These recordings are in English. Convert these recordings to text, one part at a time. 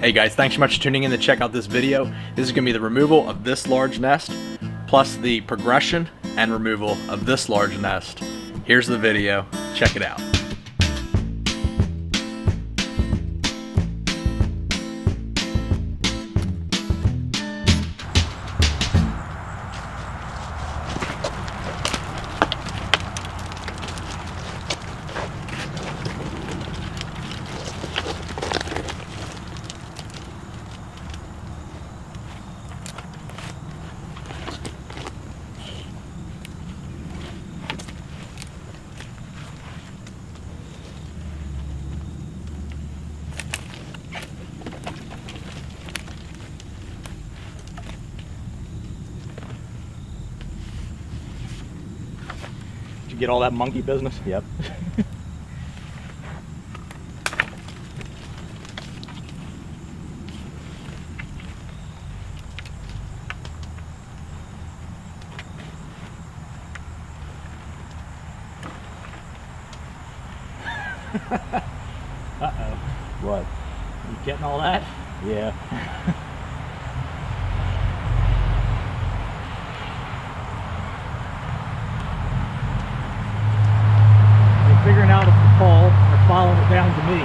Hey guys, thanks so much for tuning in to check out this video. This is going to be the removal of this large nest, plus the progression and removal of this large nest. Here's the video, check it out. Did you get all that monkey business? Yep. Uh-oh. What? You getting all that? Yeah. You're figuring out if the pole or following it down to me.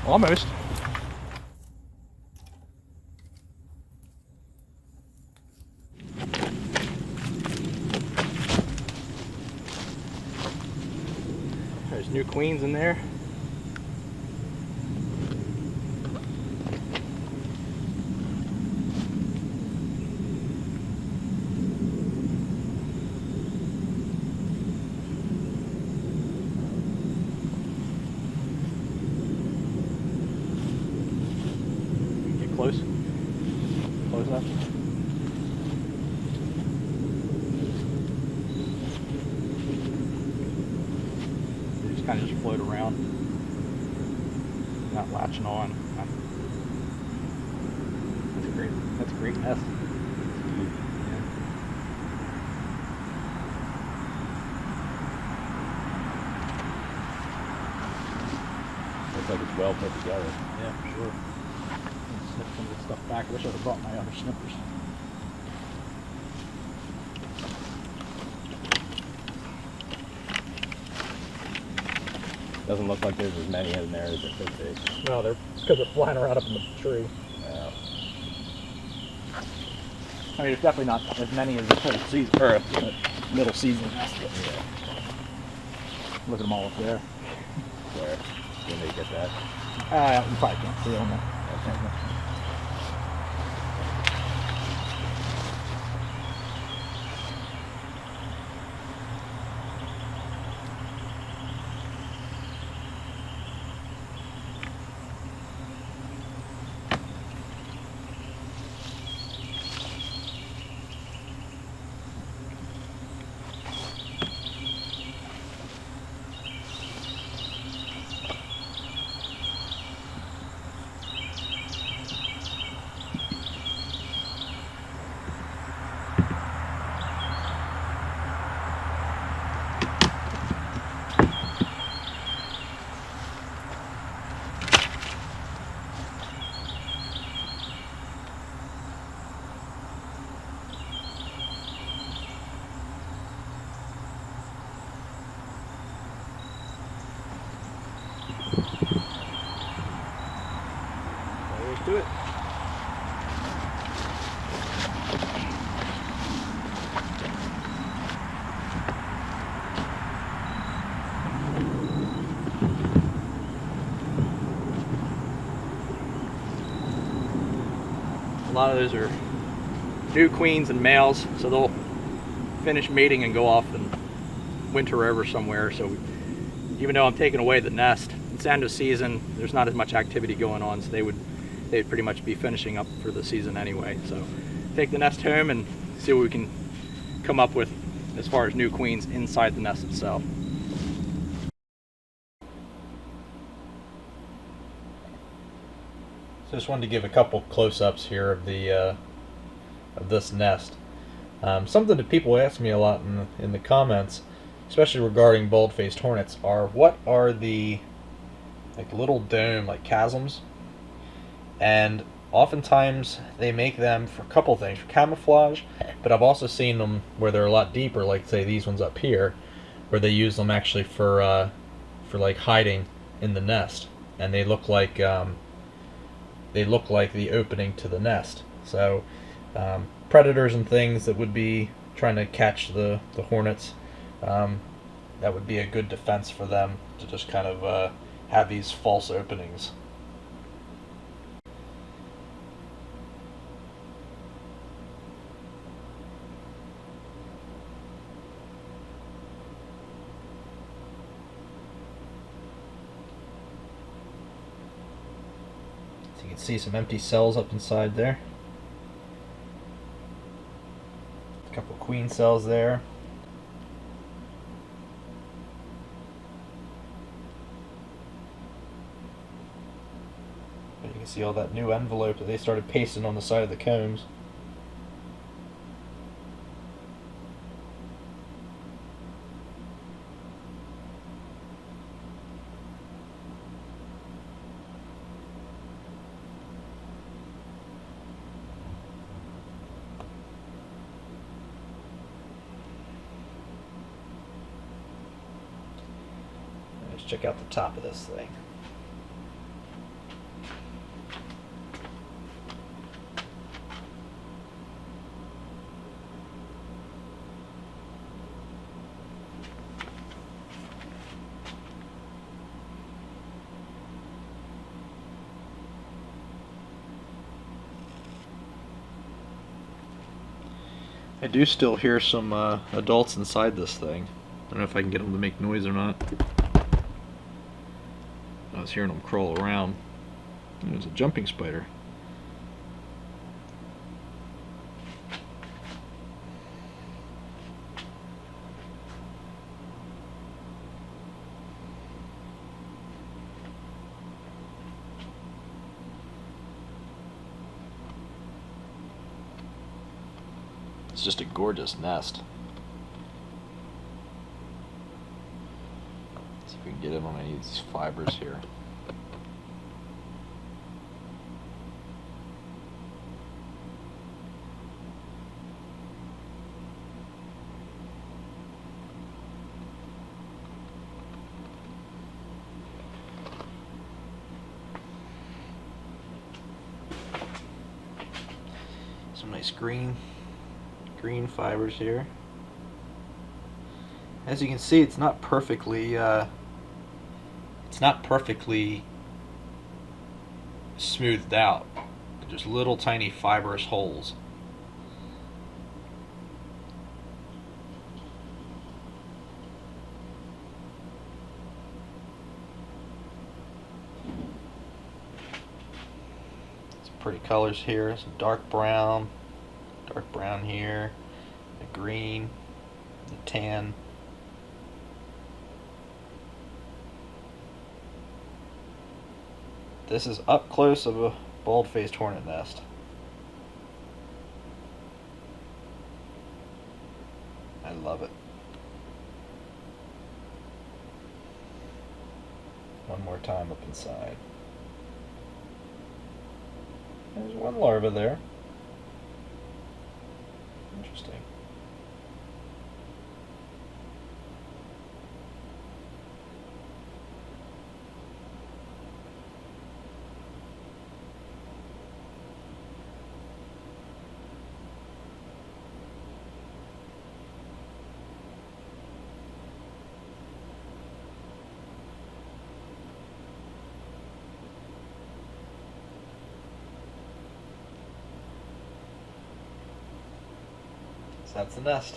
Almost. There's new queens in there. Get close. Close up. They just kind of float around, not latching on. That's a great nest. Yeah. Looks like it's well put together. Yeah, for sure. Snip some of this stuff back. I wish I would have brought my other snippers. Doesn't look like there's as many in there as there could be. No, it's because they're flying around up in the tree. Yeah. I mean, it's definitely not as many as the whole season, or middle season nest. Yeah. Look at them all up there. Where? When they get that? You probably can't see them. Let's do it. A lot of those are new queens and males, so they'll finish mating and go off and winter over somewhere. So even though I'm taking away the nest, it's end of season, there's not as much activity going on, so they'd pretty much be finishing up for the season anyway. So take the nest home and see what we can come up with as far as new queens inside the nest itself. So just wanted to give a couple close-ups here of the of this nest. Something that people ask me a lot in the comments, especially regarding bald-faced hornets, are what are the like little dome, like chasms, and oftentimes they make them for a couple things, for camouflage, but I've also seen them where they're a lot deeper, like say these ones up here, where they use them actually for like hiding in the nest, and they look like the opening to the nest. So predators and things that would be trying to catch the hornets, that would be a good defense for them to just kind of have these false openings. So you can see some empty cells up inside there. A couple queen cells there. You can see all that new envelope that they started pasting on the side of the combs. Let's check out the top of this thing. I do still hear some adults inside this thing. I don't know if I can get them to make noise or not. I was hearing them crawl around. There's a jumping spider. It's just a gorgeous nest. Let's see if we can get in on any of these fibers here. Some nice green fibers here. As you can see, it's not perfectly smoothed out. There's little tiny fibrous holes. Some pretty colors here. Some dark brown here, the green, the tan. This is up close of a bald-faced hornet nest. I love it. One more time up inside. There's one larva there. Interesting. That's the nest.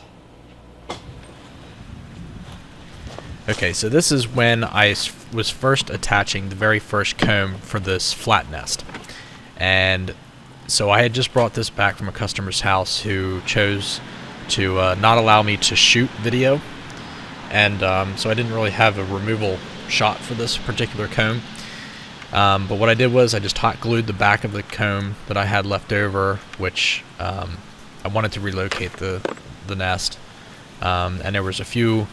Okay, so this is when I was first attaching the very first comb for this flat nest. And so I had just brought this back from a customer's house who chose to not allow me to shoot video. And so I didn't really have a removal shot for this particular comb. But what I did was I just hot glued the back of the comb that I had left over, which I wanted to relocate the nest, and there was a few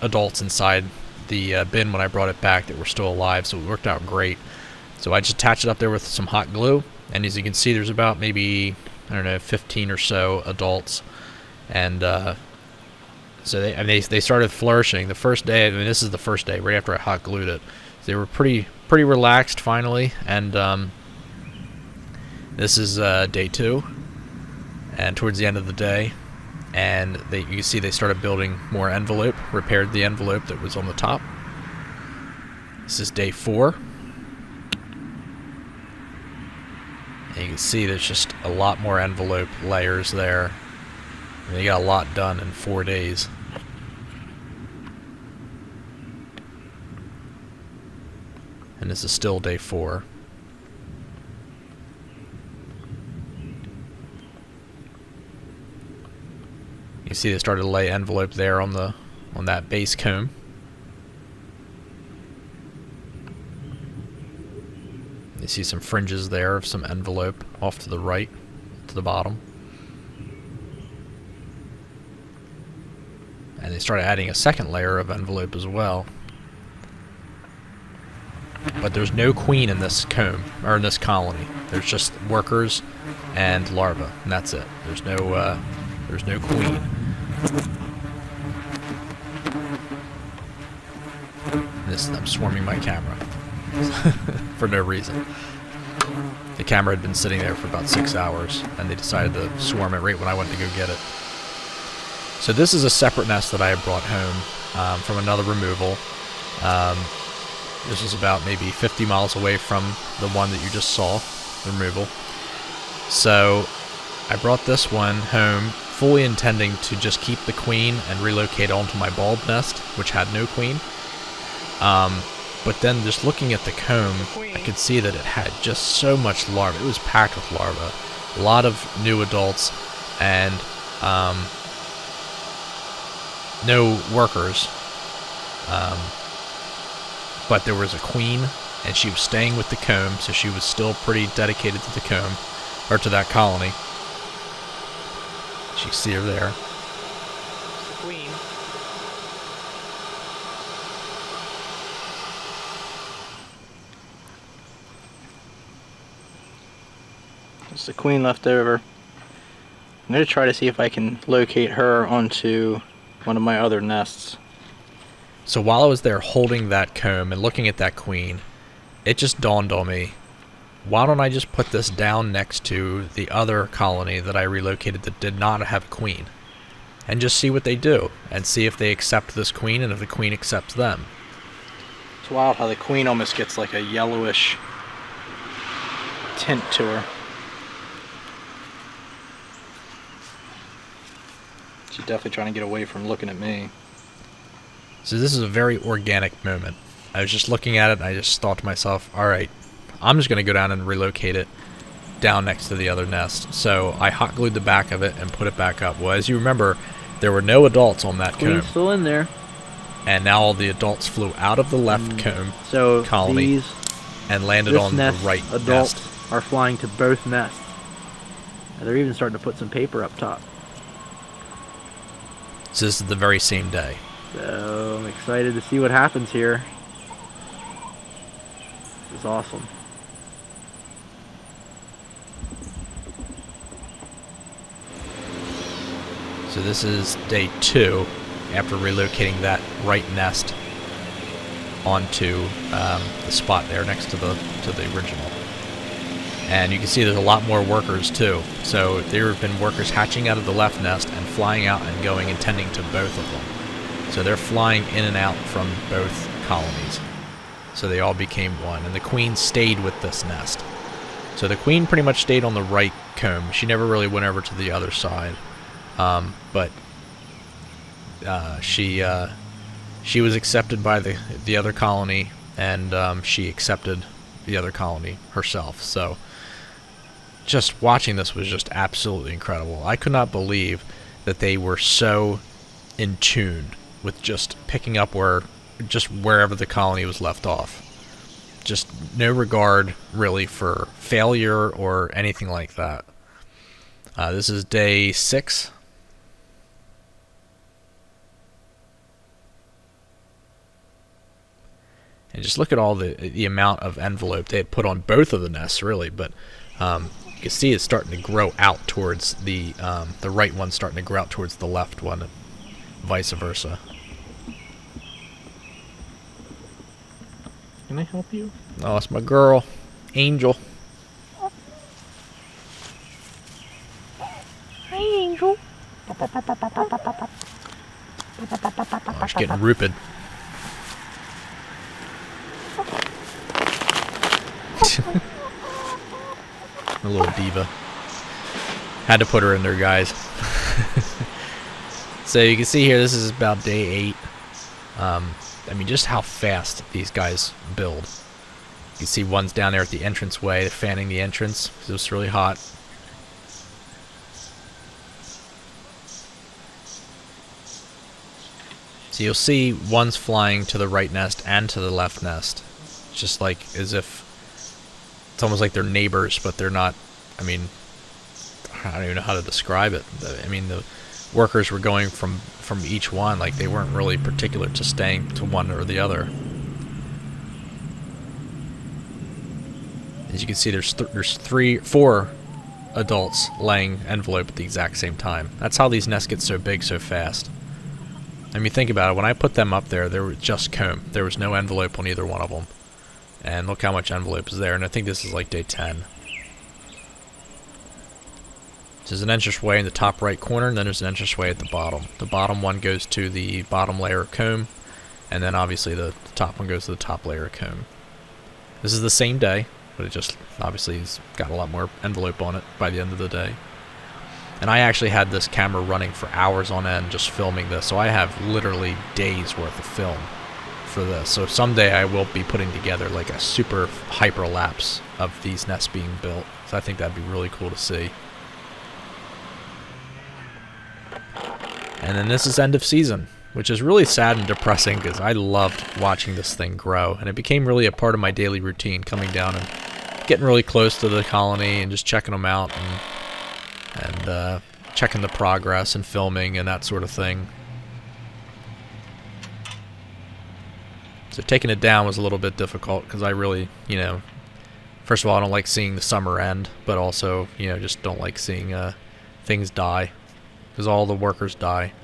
adults inside the bin when I brought it back that were still alive, so it worked out great. So I just attached it up there with some hot glue, and as you can see, there's about maybe, I don't know, 15 or so adults, and so they started flourishing the first day. I mean, this is the first day right after I hot glued it. They were pretty relaxed finally, and this is day 2, and towards the end of the day, and you can see they started building more envelope, repaired the envelope that was on the top. This is day 4. And you can see there's just a lot more envelope layers there. And they got a lot done in 4 days. And this is still day 4. You see they started to lay envelope there on that base comb. You see some fringes there of some envelope off to the right, to the bottom. And they started adding a second layer of envelope as well. But there's no queen in this comb, or in this colony. There's just workers and larvae, and that's it. There's no queen. I'm swarming my camera for no reason. The camera had been sitting there for about 6 hours, and they decided to swarm it right when I went to go get it. So this is a separate nest that I had brought home from another removal. This is about maybe 50 miles away from the one that you just saw, the removal. So I brought this one home fully intending to just keep the queen and relocate onto my bulb nest, which had no queen. But then just looking at the comb, I could see that it had just so much larvae. It was packed with larvae. A lot of new adults and no workers. But there was a queen, and she was staying with the comb, so she was still pretty dedicated to the comb, or to that colony. You can see her there. Queen. There's the queen left over. I'm going to try to see if I can locate her onto one of my other nests. So while I was there holding that comb and looking at that queen, it just dawned on me, why don't I just put this down next to the other colony that I relocated that did not have a queen, and just see what they do, and see if they accept this queen and if the queen accepts them. It's wild how the queen almost gets like a yellowish tint to her. She's definitely trying to get away from looking at me. So this is a very organic moment. I was just looking at it and I just thought to myself, alright, I'm just going to go down and relocate it down next to the other nest. So I hot glued the back of it and put it back up. Well, as you remember, there were no adults on that comb. Queen's still in there. And now all the adults flew out of the left comb So colony and landed on the right adults nest. are flying to both nests. And they're even starting to put some paper up top. So this is the very same day. So I'm excited to see what happens here. This is awesome. So this is day 2 after relocating that right nest onto the spot there next to the original. And you can see there's a lot more workers too. So there have been workers hatching out of the left nest and flying out and going and tending to both of them. So they're flying in and out from both colonies. So they all became one. And the queen stayed with this nest. So the queen pretty much stayed on the right comb. She never really went over to the other side. But she was accepted by the other colony, and she accepted the other colony herself. So just watching this was just absolutely incredible. I could not believe that they were so in tune with just picking up wherever the colony was left off. Just no regard really for failure or anything like that. This is day 6. And just look at all the amount of envelope they had put on both of the nests, really. But you can see it's starting to grow out towards the right one, starting to grow out towards the left one, and vice versa. Can I help you? Oh, that's my girl, Angel. Hi, Angel. Oh, she's getting rupid. A little diva. Had to put her in there, guys. So you can see here, this is about day 8. I mean, just how fast these guys build. You can see one's down there at the entranceway, they're fanning the entrance because it's really hot. So you'll see one's flying to the right nest and to the left nest. It's just like as if it's almost like they're neighbors, but they're not. I mean, I don't even know how to describe it. I mean, the workers were going from each one, like they weren't really particular to staying to one or the other. As you can see, there's 4 adults laying envelope at the exact same time. That's how these nests get so big so fast. I mean, think about it. When I put them up there, they were just comb. There was no envelope on either one of them. And look how much envelope is there. And I think this is like day 10. There's an entranceway in the top right corner, and then there's an entranceway at the bottom. The bottom one goes to the bottom layer of comb, and then obviously the top one goes to the top layer of comb. This is the same day, but it just obviously has got a lot more envelope on it by the end of the day. And I actually had this camera running for hours on end just filming this, so I have literally days worth of film for this. So someday I will be putting together like a super hyperlapse of these nests being built. So I think that'd be really cool to see. And then this is end of season, which is really sad and depressing because I loved watching this thing grow, and it became really a part of my daily routine, coming down and getting really close to the colony and just checking them out and checking the progress and filming and that sort of thing. So taking it down was a little bit difficult because I really, you know, first of all, I don't like seeing the summer end, but also, you know, just don't like seeing things die. Because all the workers die.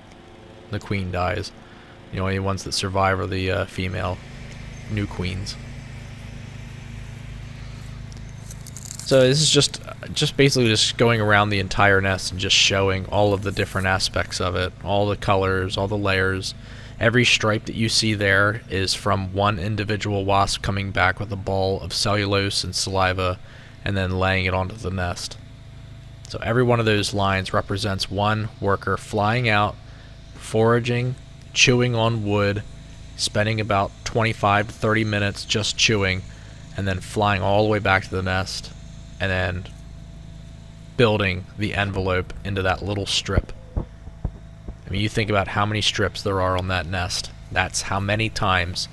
The queen dies. The only ones that survive are the female new queens. So this is just basically just going around the entire nest and just showing all of the different aspects of it. All the colors, all the layers. Every stripe that you see there is from one individual wasp coming back with a ball of cellulose and saliva and then laying it onto the nest. So every one of those lines represents one worker flying out, foraging, chewing on wood, spending about 25 to 30 minutes just chewing, and then flying all the way back to the nest, and then building the envelope into that little strip. I mean, you think about how many strips there are on that nest. That's how many times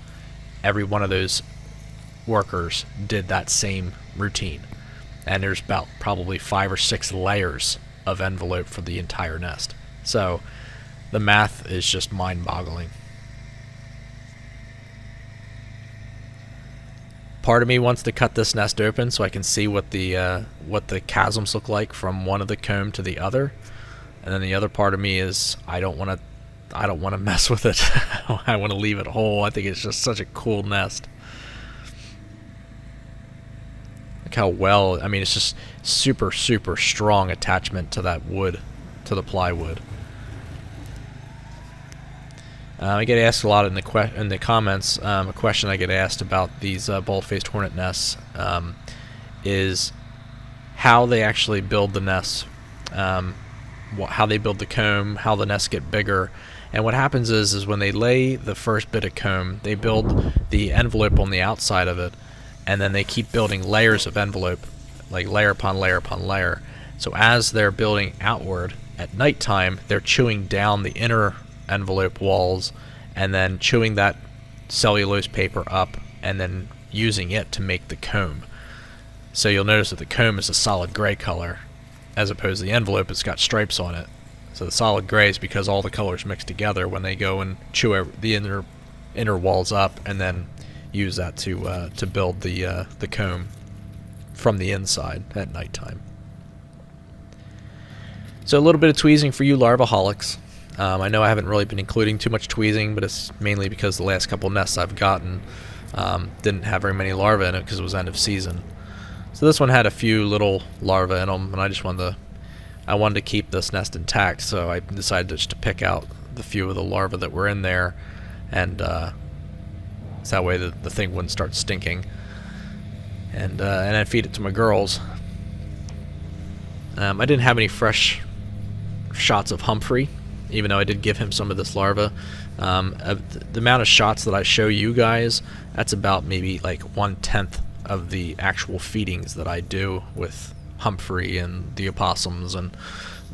every one of those workers did that same routine. And there's about probably 5 or 6 layers of envelope for the entire nest. So the math is just mind-boggling. Part of me wants to cut this nest open so I can see what the chasms look like from one of the comb to the other. And then the other part of me is I don't want to mess with it. I want to leave it whole. I think it's just such a cool nest. Look how well, I mean, it's just super, super strong attachment to that wood, to the plywood. I get asked a lot in the comments. A question I get asked about these bald-faced hornet nests is how they actually build the nests, how they build the comb, how the nests get bigger. And what happens is when they lay the first bit of comb, they build the envelope on the outside of it, and then they keep building layers of envelope, like layer upon layer upon layer. So as they're building outward, at nighttime, they're chewing down the inner envelope walls and then chewing that cellulose paper up and then using it to make the comb. So you'll notice that the comb is a solid gray color, as opposed to the envelope, it's got stripes on it. So the solid gray is because all the colors mix together when they go and chew the inner walls up, and then use that to build the comb from the inside at nighttime. So a little bit of tweezing for you larvaholics. I know I haven't really been including too much tweezing, but it's mainly because the last couple nests I've gotten didn't have very many larvae in it because it was end of season. So this one had a few little larvae in them, and I wanted to keep this nest intact, so I decided just to pick out the few of the larvae that were in there, and so that way the thing wouldn't start stinking. And I feed it to my girls. I didn't have any fresh shots of Humphrey, even though I did give him some of this larva. The amount of shots that I show you guys, that's about maybe like 1/10 of the actual feedings that I do with Humphrey and the opossums and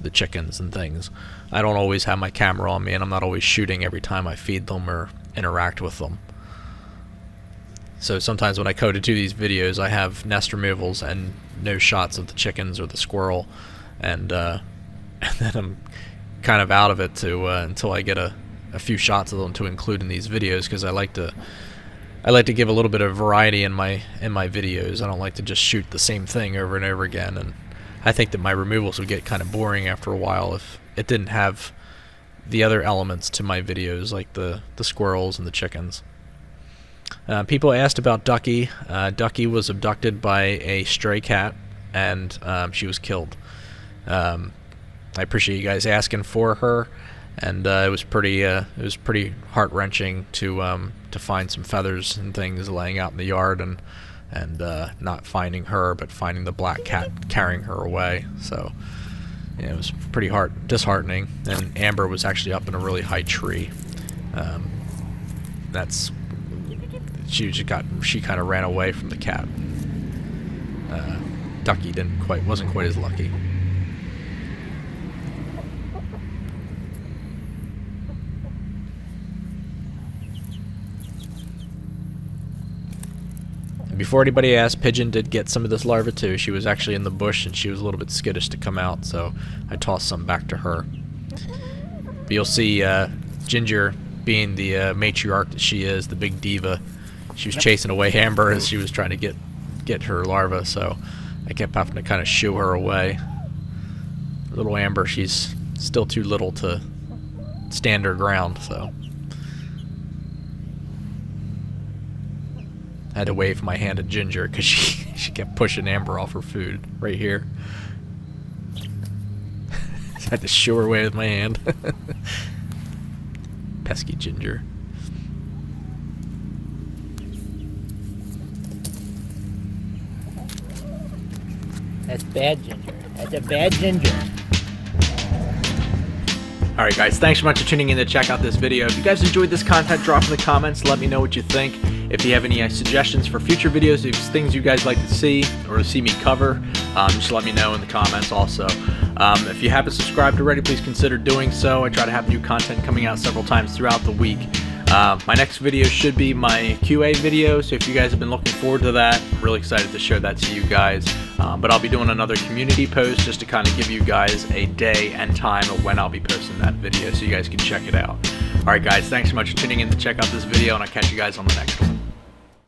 the chickens and things. I don't always have my camera on me, and I'm not always shooting every time I feed them or interact with them. So sometimes when I go to do these videos, I have nest removals and no shots of the chickens or the squirrel, and then I'm kind of out of it until I get a few shots of them to include in these videos, because I like to give a little bit of variety in my videos. I don't like to just shoot the same thing over and over again, and I think that my removals would get kind of boring after a while if it didn't have the other elements to my videos, like the squirrels and the chickens. People asked about Ducky. Ducky was abducted by a stray cat, and she was killed. I appreciate you guys asking for her, and it was pretty heart-wrenching to find some feathers and things laying out in the yard, and not finding her, but finding the black cat carrying her away. So yeah, it was pretty disheartening. And Amber was actually up in a really high tree. She kind of ran away from the cat. Ducky wasn't quite as lucky. And before anybody asked, Pigeon did get some of this larva too. She was actually in the bush, and she was a little bit skittish to come out, so I tossed some back to her. But you'll see Ginger, being the matriarch that she is, the big diva, she was chasing away Amber as she was trying to get her larva, so I kept having to kind of shoo her away. Little Amber, she's still too little to stand her ground, so I had to wave my hand at Ginger because she kept pushing Amber off her food right here. So I had to shoo her away with my hand. Pesky Ginger. That's bad Ginger. That's a bad Ginger. Alright guys, thanks so much for tuning in to check out this video. If you guys enjoyed this content, drop in the comments, let me know what you think. If you have any suggestions for future videos, if things you guys like to see or to see me cover, just let me know in the comments also. If you haven't subscribed already, please consider doing so. I try to have new content coming out several times throughout the week. My next video should be my QA video, so if you guys have been looking forward to that, I'm really excited to show that to you guys. But I'll be doing another community post just to kind of give you guys a day and time of when I'll be posting that video so you guys can check it out. Alright guys, thanks so much for tuning in to check out this video, and I'll catch you guys on the next one.